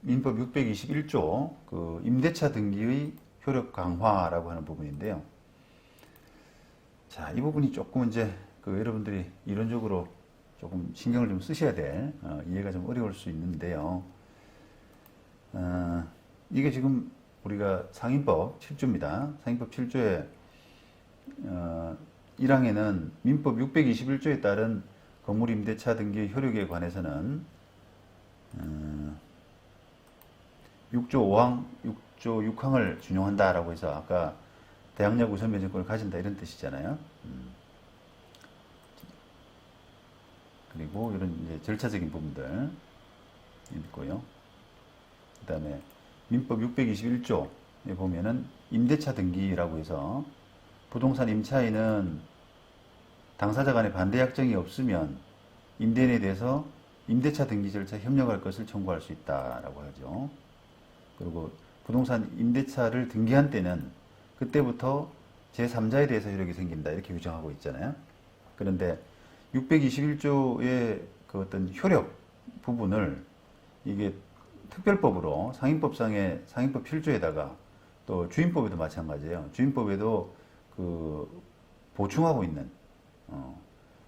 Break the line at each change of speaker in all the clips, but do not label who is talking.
민법 621조 그 임대차 등기의 효력 강화라고 하는 부분인데요. 자, 이 부분이 조금 이제 그 여러분들이 이론적으로 조금 신경을 좀 쓰셔야 될 이해가 좀 어려울 수 있는데요. 이게 지금 우리가 상인법 7조입니다. 상인법 7조에 1항에는 민법 621조에 따른 건물 임대차 등기 효력에 관해서는 6조 5항, 6조 6항을 준용한다라고 해서 아까 대항력 우선 변제권을 가진다 이런 뜻이잖아요. 그리고 이런 이제 절차적인 부분들 있고요. 그 다음에 민법 621조에 보면은 임대차 등기라고 해서 부동산 임차인은 당사자 간의 반대 약정이 없으면 임대인에 대해서 임대차 등기 절차 협력할 것을 청구할 수 있다라고 하죠. 그리고 부동산 임대차를 등기한 때는 그때부터 제3자에 대해서 효력이 생긴다 이렇게 규정하고 있잖아요. 그런데 621조의 그 어떤 효력 부분을 이게 특별법으로 상인법상의 상인법 7조에다가 또 주임법에도 마찬가지예요. 주임법에도 그 보충하고 있는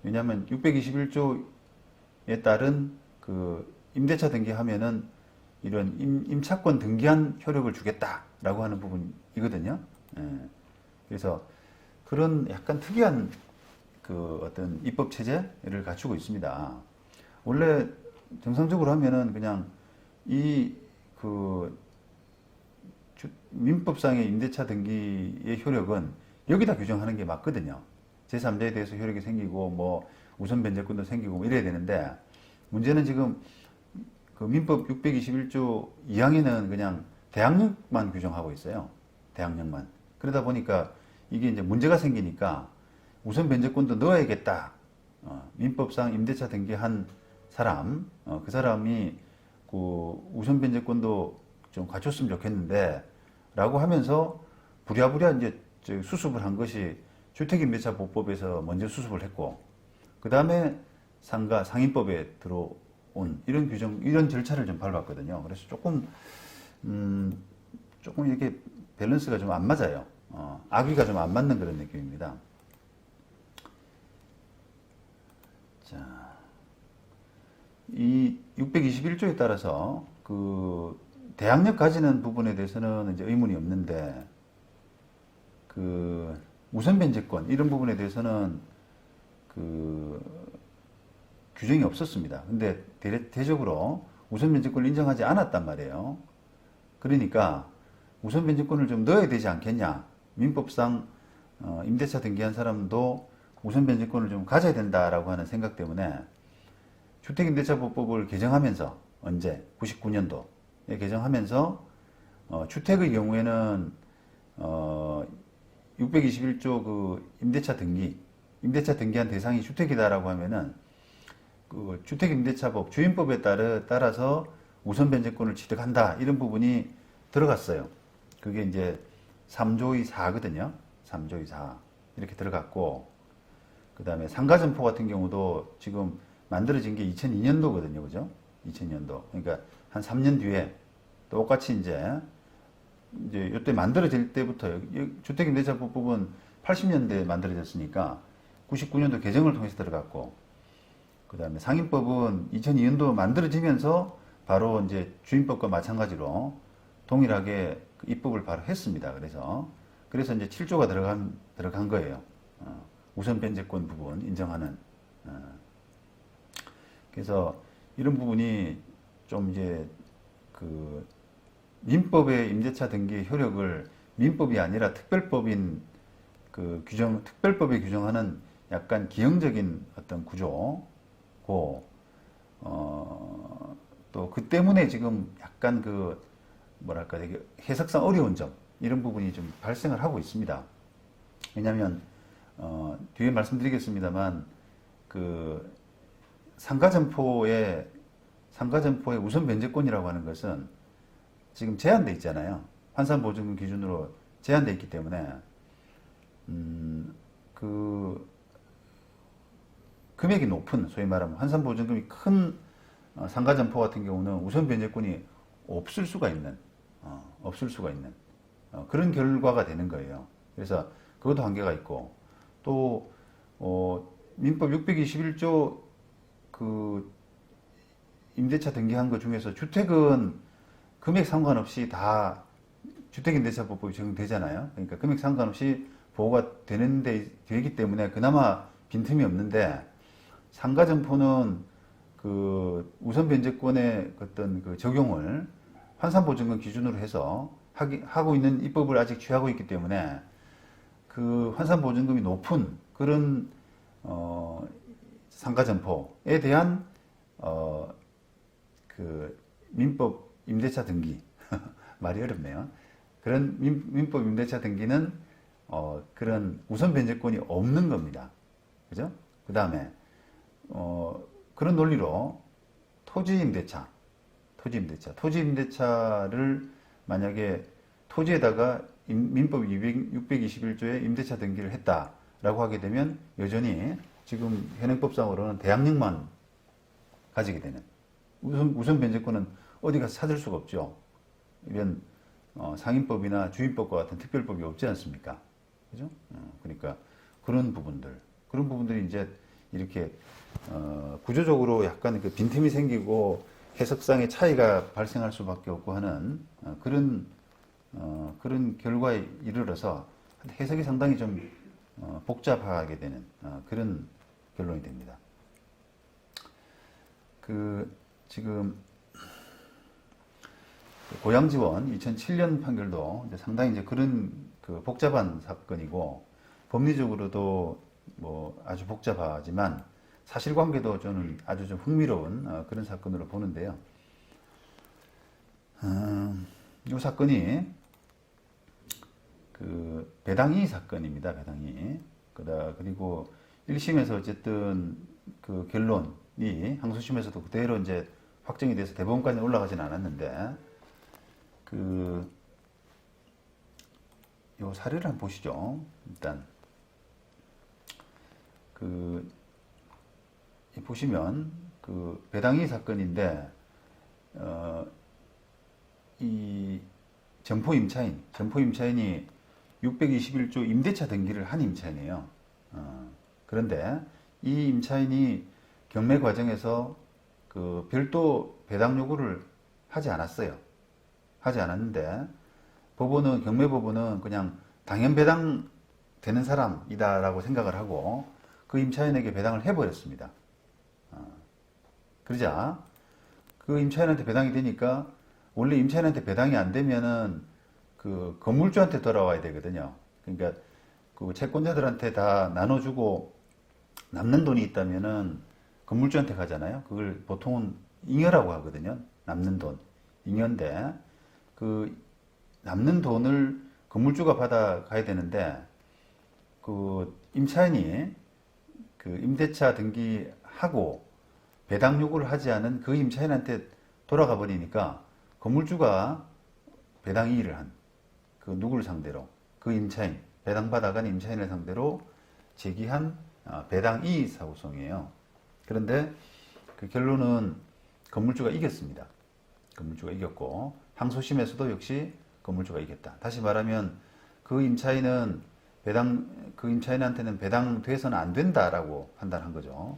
왜냐하면 621조에 따른 그 임대차 등기하면은 이런 임차권 등기한 효력을 주겠다라고 하는 부분이거든요. 그래서 그런 약간 특이한 그 어떤 입법 체제를 갖추고 있습니다. 원래 정상적으로 하면은 그냥 이 그 민법상의 임대차 등기의 효력은 여기다 규정하는 게 맞거든요. 제3자에 대해서 효력이 생기고 뭐 우선 변제권도 생기고 뭐 이래야 되는데 문제는 지금 그 민법 621조 2항에는 그냥 대항력만 규정하고 있어요. 대항력만. 그러다 보니까 이게 이제 문제가 생기니까 우선 변제권도 넣어야겠다. 민법상 임대차 등기한 사람, 그 사람이 그 우선 변제권도 좀 갖췄으면 좋겠는데 라고 하면서 부랴부랴 이제 수습을 한 것이 주택임대차보호법에서 먼저 수습을 했고 그 다음에 상인법에 들어온 이런 규정, 이런 절차를 좀 밟았거든요. 그래서 조금 이렇게 밸런스가 좀 안 맞아요. 악의가 좀 안 맞는 그런 느낌입니다. 자, 이 621조에 따라서 그 대항력 가지는 부분에 대해서는 이제 의문이 없는데 그 우선 변제권 이런 부분에 대해서는 그 규정이 없었습니다. 근데 대적으로 우선 변제권을 인정하지 않았단 말이에요. 그러니까 우선 변제권을 좀 넣어야 되지 않겠냐. 민법상 임대차 등기한 사람도 우선 변제권을 좀 가져야 된다라고 하는 생각 때문에 주택임대차보호법을 개정하면서 언제 99년도에 개정하면서 주택의 경우에는 621조 그 임대차 등기한 대상이 주택이다라고 하면은 그 주택임대차법 주임법에 따라서 우선 변제권을 취득한다 이런 부분이 들어갔어요. 그게 이제 3조의 4거든요. 3조의 4 이렇게 들어갔고 그 다음에 상가점포 같은 경우도 지금 만들어진 게 2002년도거든요. 그죠? 2000년도. 그러니까 한 3년 뒤에 똑같이 이제 이때 만들어질 때부터 주택임대차법은 80년대에 만들어졌으니까 99년도 개정을 통해서 들어갔고 그 다음에 상인법은 2002년도 만들어지면서 바로 이제 주임법과 마찬가지로 동일하게 입법을 바로 했습니다. 그래서 이제 7조가 들어간 거예요. 우선 변제권 부분 인정하는. 그래서 이런 부분이 좀 이제 그 민법의 임대차 등기 효력을 민법이 아니라 특별법인 그 특별법에 규정하는 약간 기형적인 어떤 구조고, 또 그 때문에 지금 약간 그 뭐랄까 되게 해석상 어려운 점 이런 부분이 좀 발생을 하고 있습니다. 왜냐하면 뒤에 말씀드리겠습니다만 그 상가점포의 우선 변제권이라고 하는 것은 지금 제한돼 있잖아요. 환산보증금 기준으로 제한돼 있기 때문에 그 금액이 높은 소위 말하면 환산보증금이 큰 상가점포 같은 경우는 우선 변제권이 없을 수가 있는, 그런 결과가 되는 거예요. 그래서 그것도 한계가 있고, 또 민법 621조 그 임대차 등기한 것 중에서 주택은 금액 상관없이 다 주택임대차법이 적용되잖아요. 그러니까 금액 상관없이 보호가 되기 때문에 그나마 빈틈이 없는데, 상가점포는 그 우선 변제권의 어떤 그 적용을 환산보증금 기준으로 해서 하고 있는 입법을 아직 취하고 있기 때문에, 그 환산보증금이 높은 그런 상가점포에 대한 그 민법 임대차 등기 말이 어렵네요. 그런 민법 임대차 등기는 그런 우선 변제권이 없는 겁니다. 그죠? 그 다음에 그런 논리로 토지임대차를 만약에 토지에다가 민법 621조에 임대차 등기를 했다라고 하게 되면 여전히 지금 현행법상으로는 대항력만 가지게 되는, 우선 변제권은 어디 가서 찾을 수가 없죠. 이런 상인법이나 주인법과 같은 특별법이 없지 않습니까? 그죠? 그러니까 그런 부분들이 이제 이렇게 구조적으로 약간 그 빈틈이 생기고 해석상의 차이가 발생할 수밖에 없고 하는 그런 결과에 이르러서 해석이 상당히 좀 복잡하게 되는 그런 결론이 됩니다. 지금 고양지원 2007년 판결도 이제 상당히 이제 그런 그 복잡한 사건이고, 법리적으로도 뭐 아주 복잡하지만 사실관계도 저는 아주 좀 흥미로운 그런 사건으로 보는데요. 이 사건이 그 배당이의 사건입니다. 배당이. 그리고 1심에서 어쨌든 그 결론이 항소심에서도 그대로 이제 확정이 돼서 대법원까지 올라가진 않았는데, 요 사례를 한번 보시죠. 일단 보시면 그 배당이 사건인데, 이 점포 임차인이 621조 임대차 등기를 한 임차인이에요. 그런데 이 임차인이 경매 과정에서 그 별도 배당 요구를 하지 않았어요. 하지 않았는데 경매법원은 그냥 당연 배당 되는 사람이다라고 생각을 하고 그 임차인에게 배당을 해버렸습니다. 그러자 그 임차인한테 배당이 되니까, 원래 임차인한테 배당이 안 되면은 그 건물주한테 돌아와야 되거든요. 그러니까 그 채권자들한테 다 나눠주고 남는 돈이 있다면은 건물주한테 가잖아요. 그걸 보통은 잉여라고 하거든요. 남는 돈, 잉여인데 그 남는 돈을 건물주가 받아가야 되는데, 그 임차인이 그 임대차 등기하고 배당 요구를 하지 않은 그 임차인한테 돌아가 버리니까, 건물주가 배당 이의를 한 그 누구를 상대로, 그 임차인, 배당 받아간 임차인을 상대로 제기한 배당 이의 사구성이에요. 그런데 그 결론은 건물주가 이겼습니다. 건물주가 이겼고, 항소심에서도 역시 건물주가 이겼다. 다시 말하면 그 임차인한테는 배당돼서는 안 된다라고 판단한 거죠.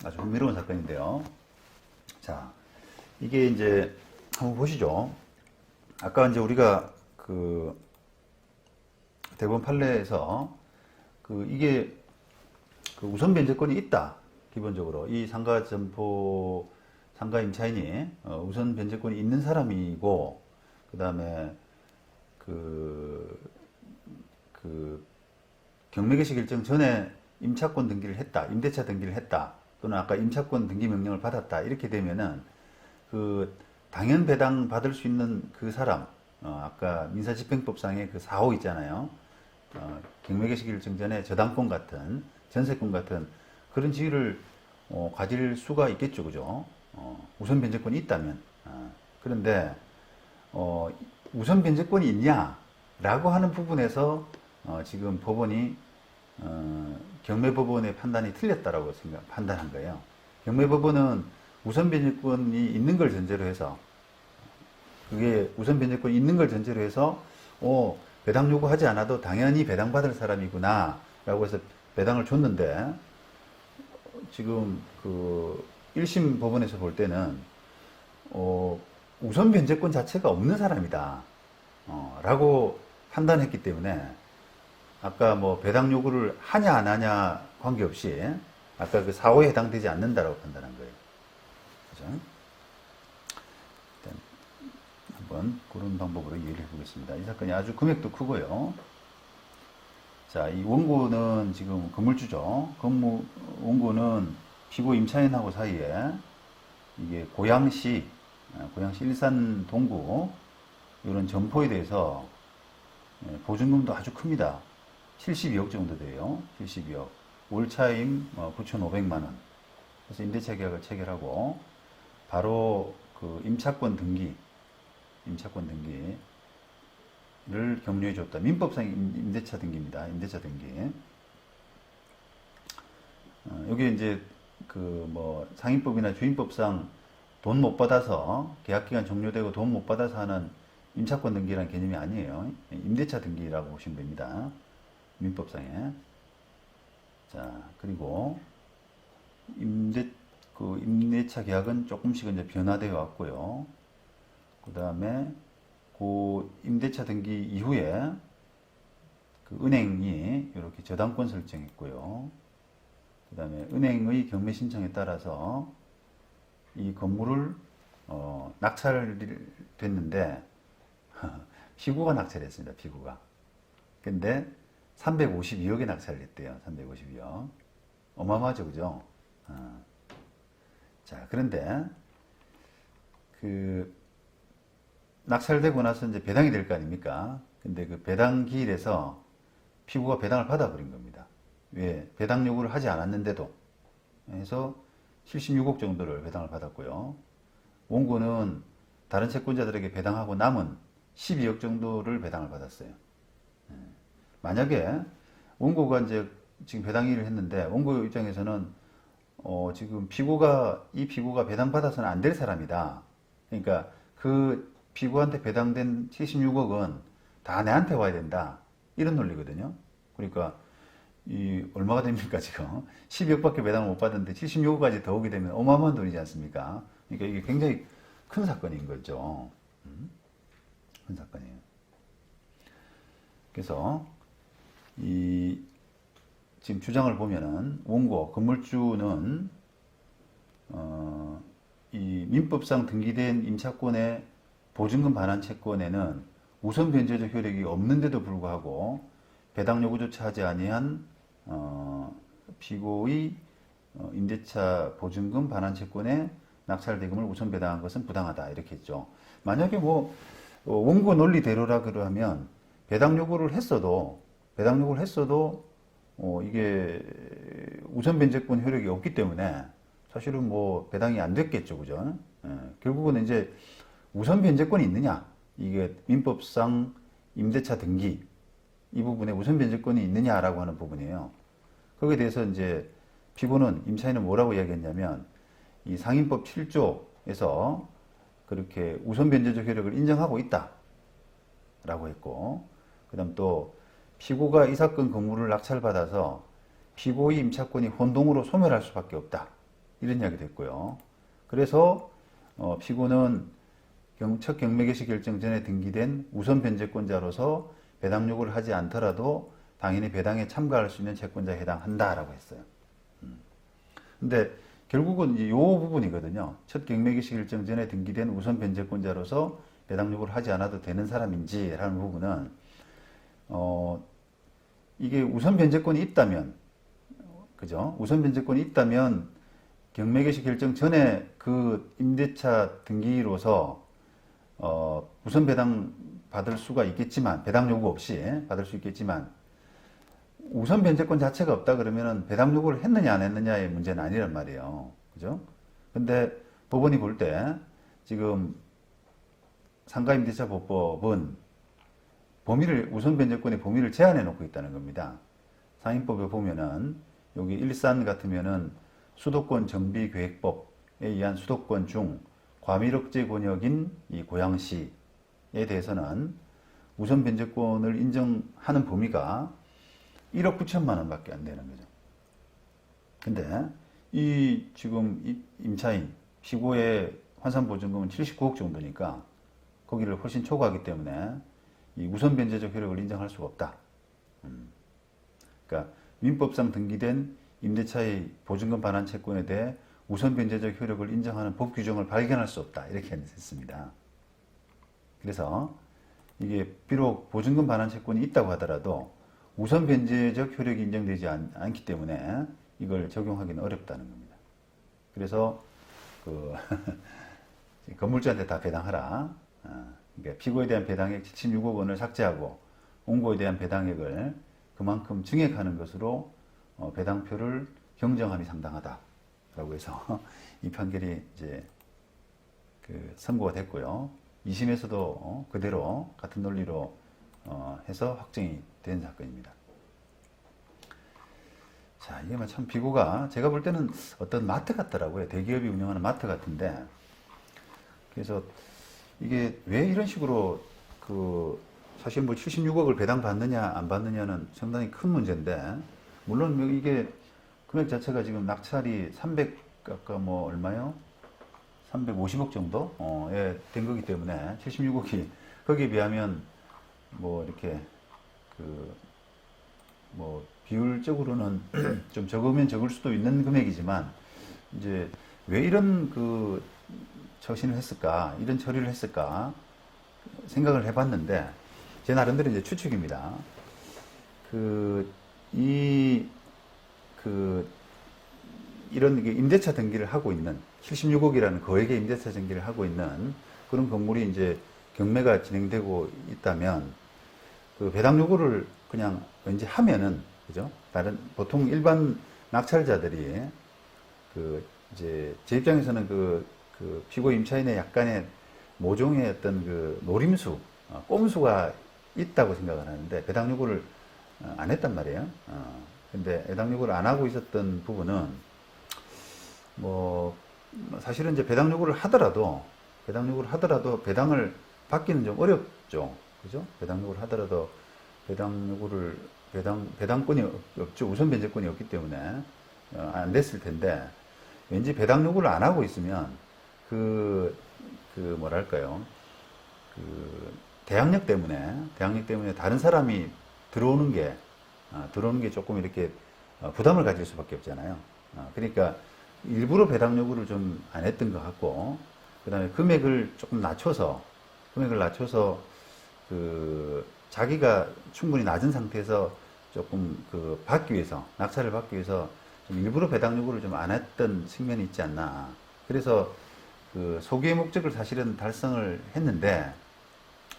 아주 흥미로운 사건인데요. 자, 이게 이제 한번 보시죠. 아까 이제 우리가 그 대법원 판례에서 이게 그 우선 변제권이 있다. 기본적으로 이 상가 임차인이 우선 변제권이 있는 사람이고, 그 다음에 경매 개시 결정 전에 임차권 등기를 했다, 임대차 등기를 했다, 또는 아까 임차권 등기 명령을 받았다, 이렇게 되면은 그 당연 배당 받을 수 있는 그 사람, 아까 민사집행법상의 그 4호 있잖아요. 경매 개시 결정 전에 저당권 같은, 전세권 같은 그런 지위를 가질 수가 있겠죠, 그죠? 우선 변제권이 있다면. 그런데 우선 변제권이 있냐라고 하는 부분에서 지금 법원이 경매법원의 판단이 틀렸다라고 판단한 거예요. 경매법원은 우선 변제권이 있는 걸 전제로 해서, 그게 우선 변제권이 있는 걸 전제로 해서 배당 요구하지 않아도 당연히 배당받을 사람이구나 라고 해서 배당을 줬는데, 지금 그 1심 법원에서 볼 때는 우선 변제권 자체가 없는 사람이다 라고 판단했기 때문에, 아까 뭐 배당 요구를 하냐 안 하냐 관계없이 아까 그 사고에 해당되지 않는다라고 판단한 거예요. 그죠? 일단 한번 그런 방법으로 이해를 해보겠습니다. 이 사건이 아주 금액도 크고요. 자, 이 원고는 지금 건물주죠. 원고는 피고 임차인하고 사이에 이게 고양시 일산 동구 이런 점포에 대해서 보증금도 아주 큽니다. 72억 정도 돼요. 72억. 월차임 9,500만 원. 그래서 임대차 계약을 체결하고 바로 그 임차권 등기를 격려해 줬다. 민법상 임대차 등기입니다. 임대차 등기. 여기 이제 그 뭐 상인법이나 주인법상 돈 못 받아서 계약기간 종료되고 돈 못 받아서 하는 임차권 등기라는 개념이 아니에요. 임대차 등기라고 보시면 됩니다. 민법상에. 자, 그리고 임대차 계약은 조금씩 이제 변화되어 왔고요. 그 다음에 그 임대차 등기 이후에 그 은행이 이렇게 저당권 설정했고요. 그 다음에 은행의 경매 신청에 따라서 이 건물을 낙찰됐는데 피고가 낙찰했습니다. 피고가. 근데 352억에 낙찰을 했대요. 352억. 어마어마하죠, 그죠? 자, 그런데 그 낙찰되고 나서 이제 배당이 될 거 아닙니까? 근데 그 배당 기일에서 피고가 배당을 받아버린 겁니다. 왜? 배당 요구를 하지 않았는데도. 해서 76억 정도를 배당을 받았고요. 원고는 다른 채권자들에게 배당하고 남은 12억 정도를 배당을 받았어요. 만약에 원고가 이제 지금 배당일을 했는데, 원고 입장에서는 지금 이 피고가 배당받아서는 안 될 사람이다. 그러니까 그 피고한테 배당된 76억은 다 내한테 와야 된다. 이런 논리거든요. 그러니까 얼마가 됩니까, 지금? 12억밖에 배당을 못 받았는데 76억까지 더 오게 되면 어마어마한 돈이지 않습니까? 그러니까 이게 굉장히 큰 사건인 거죠. 큰 사건이에요. 그래서 지금 주장을 보면은 원고 건물주는 이 민법상 등기된 임차권의 보증금 반환 채권에는 우선 변제적 효력이 없는데도 불구하고 배당 요구조차 하지 아니한 피고의 임대차 보증금 반환 채권에 낙찰 대금을 우선 배당한 것은 부당하다, 이렇게 했죠. 만약에 뭐 원고 논리대로라 그러면 배당 요구를 했어도 이게 우선 변제권 효력이 없기 때문에 사실은 뭐 배당이 안 됐겠죠, 그죠? 결국은 이제 우선 변제권이 있느냐, 이게 민법상 임대차 등기 이 부분에 우선 변제권이 있느냐라고 하는 부분이에요. 거기에 대해서 이제 피고는, 임차인은 뭐라고 이야기했냐면, 이 상인법 7조에서 그렇게 우선 변제적 효력을 인정하고 있다라고 했고, 그다음 또 피고가 이 사건 건물을 낙찰받아서 피고의 임차권이 혼동으로 소멸할 수밖에 없다, 이런 이야기도 했고요. 그래서 피고는 첫 경매 개시 결정 전에 등기된 우선 변제권자로서 배당 요구를 하지 않더라도 당연히 배당에 참가할 수 있는 채권자에 해당한다라고 했어요. 근데 결국은 이 부분이거든요. 첫 경매 개시 결정 전에 등기된 우선 변제권자로서 배당 요구를 하지 않아도 되는 사람인지라는 부분은 이게 우선 변제권이 있다면, 그죠? 우선 변제권이 있다면 경매 개시 결정 전에 그 임대차 등기로서 우선 배당 받을 수가 있겠지만, 배당 요구 없이 받을 수 있겠지만, 우선 변제권 자체가 없다 그러면은 배당 요구를 했느냐 안 했느냐의 문제는 아니란 말이에요. 그죠? 근데 법원이 볼 때 지금 상가임대차보법은 우선 변제권의 범위를 제한해 놓고 있다는 겁니다. 상인법에 보면은 여기 일산 같으면은 수도권 정비계획법에 의한 수도권 중 과밀억제 권역인 이 고양시에 대해서는 우선 변제권을 인정하는 범위가 1억 9천만 원밖에 안 되는 거죠. 근데 이 지금 임차인 피고의 환산보증금은 79억 정도니까 거기를 훨씬 초과하기 때문에 이 우선 변제적 효력을 인정할 수가 없다. 그러니까 민법상 등기된 임대차의 보증금 반환 채권에 대해 우선 변제적 효력을 인정하는 법 규정을 발견할 수 없다. 이렇게 했습니다. 그래서 이게 비록 보증금 반환 채권이 있다고 하더라도 우선 변제적 효력이 인정되지 않기 때문에 이걸 적용하기는 어렵다는 겁니다. 그래서 그 건물주한테 다 배당하라. 그러니까 피고에 대한 배당액 76억 원을 삭제하고 원고에 대한 배당액을 그만큼 증액하는 것으로 배당표를 경정함이 상당하다라고 해서 이 판결이 이제 그 선고가 됐고요. 2심에서도 그대로 같은 논리로 해서 확정이 된 사건입니다. 자, 이게 참 피고가 제가 볼 때는 어떤 마트 같더라고요. 대기업이 운영하는 마트 같은데, 그래서 이게 왜 이런 식으로 그 사실 뭐 76억을 배당 받느냐 안 받느냐는 상당히 큰 문제인데, 물론 이게 금액 자체가 지금 낙찰이 300 아까 뭐 얼마요? 350억 정도에 된 거기 때문에 76억이 거기에 비하면 뭐 이렇게 그 뭐 비율적으로는 좀 적으면 적을 수도 있는 금액이지만, 이제 왜 이런 그 처신을 했을까, 이런 처리를 했을까 생각을 해봤는데, 제 나름대로 이제 추측입니다. 이런 임대차 등기를 하고 있는 76억이라는 거액의 임대차 등기를 하고 있는 그런 건물이 이제 경매가 진행되고 있다면, 그 배당 요구를 그냥 왠지 하면은, 그죠? 다른 보통 일반 낙찰자들이 그 이제 제 입장에서는 그 피고 임차인의 약간의 모종의 어떤 그 노림수, 꼼수가 있다고 생각을 하는데 배당 요구를 안 했단 말이에요. 근데 배당 요구를 안 하고 있었던 부분은 뭐 사실은 이제 배당 요구를 하더라도 배당을 받기는 좀 어렵죠. 그죠? 배당 요구를 하더라도 배당권이 없죠. 우선 변제권이 없기 때문에 안 됐을 텐데, 왠지 배당 요구를 안 하고 있으면 뭐랄까요, 대항력 때문에 다른 사람이 들어오는 게 조금 이렇게 부담을 가질 수밖에 없잖아요. 그러니까 일부러 배당 요구를 좀 안 했던 것 같고, 그 다음에 금액을 조금 낮춰서 자기가 충분히 낮은 상태에서 조금 낙찰을 받기 위해서 좀 일부러 배당 요구를 좀 안 했던 측면이 있지 않나. 그래서 소기의 목적을 사실은 달성을 했는데,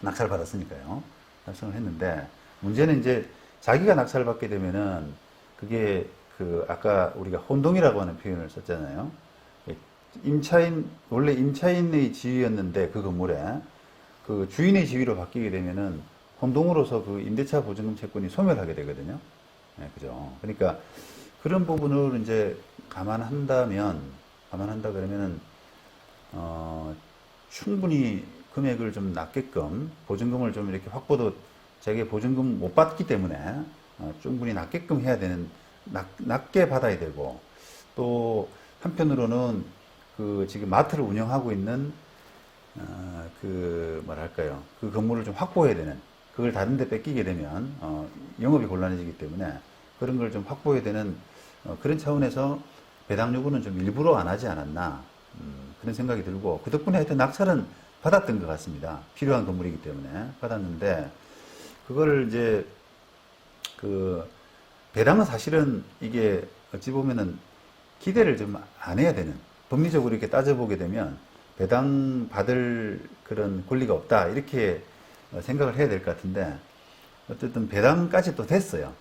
낙찰을 받았으니까요. 달성을 했는데, 문제는 이제 자기가 낙찰을 받게 되면은 그게 아까 우리가 혼동이라고 하는 표현을 썼잖아요. 원래 임차인의 지위였는데 그 건물에 그 주인의 지위로 바뀌게 되면은 혼동으로서 그 임대차 보증금 채권이 소멸하게 되거든요. 네, 그죠. 그러니까 그런 부분을 이제 감안한다 그러면은, 충분히 금액을 좀 낮게끔, 보증금을 좀 이렇게 자기 보증금 못 받기 때문에, 충분히 낮게끔 해야 되는, 낮게 받아야 되고, 또, 한편으로는 지금 마트를 운영하고 있는, 뭐랄까요. 그 건물을 좀 확보해야 되는, 그걸 다른 데 뺏기게 되면, 영업이 곤란해지기 때문에, 그런 걸 좀 확보해야 되는, 그런 차원에서 배당 요구는 좀 일부러 안 하지 않았나, 그런 생각이 들고, 그 덕분에 하여튼 낙찰은 받았던 것 같습니다. 필요한 건물이기 때문에 받았는데, 그거를 이제 배당은 사실은 이게 어찌 보면은 기대를 좀 안 해야 되는, 법리적으로 이렇게 따져보게 되면 배당 받을 그런 권리가 없다, 이렇게 생각을 해야 될 것 같은데, 어쨌든 배당까지 또 됐어요.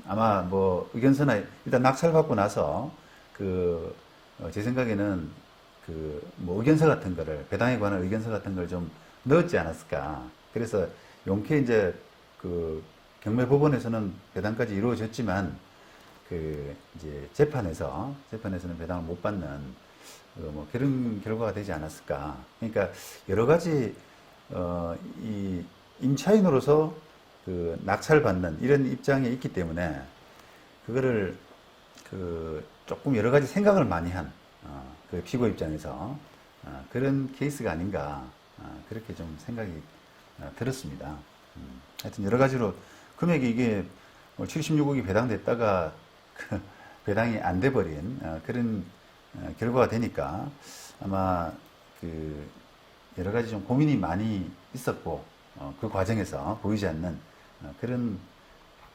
아마 뭐 의견서나 일단 낙찰 받고 나서 제 생각에는 뭐 의견서 같은 거를, 배당에 관한 의견서 같은 걸 좀 넣었지 않았을까. 그래서 용케 이제 경매법원에서는 배당까지 이루어졌지만 그 이제 재판에서는 배당을 못 받는 뭐 그런 결과가 되지 않았을까. 그러니까 여러 가지 이 임차인으로서 그 낙찰받는 이런 입장에 있기 때문에 그거를 그 조금 여러 가지 생각을 많이 한 그 피고 입장에서 그런 케이스가 아닌가 그렇게 좀 생각이 들었습니다. 하여튼 여러 가지로 금액이 이게 76억이 배당됐다가 그 배당이 안 돼버린 그런 결과가 되니까 아마 그 여러 가지 좀 고민이 많이 있었고 그 과정에서 보이지 않는 그런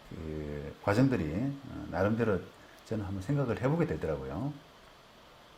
그 과정들이 나름대로 저는 한번 생각을 해보게 되더라고요.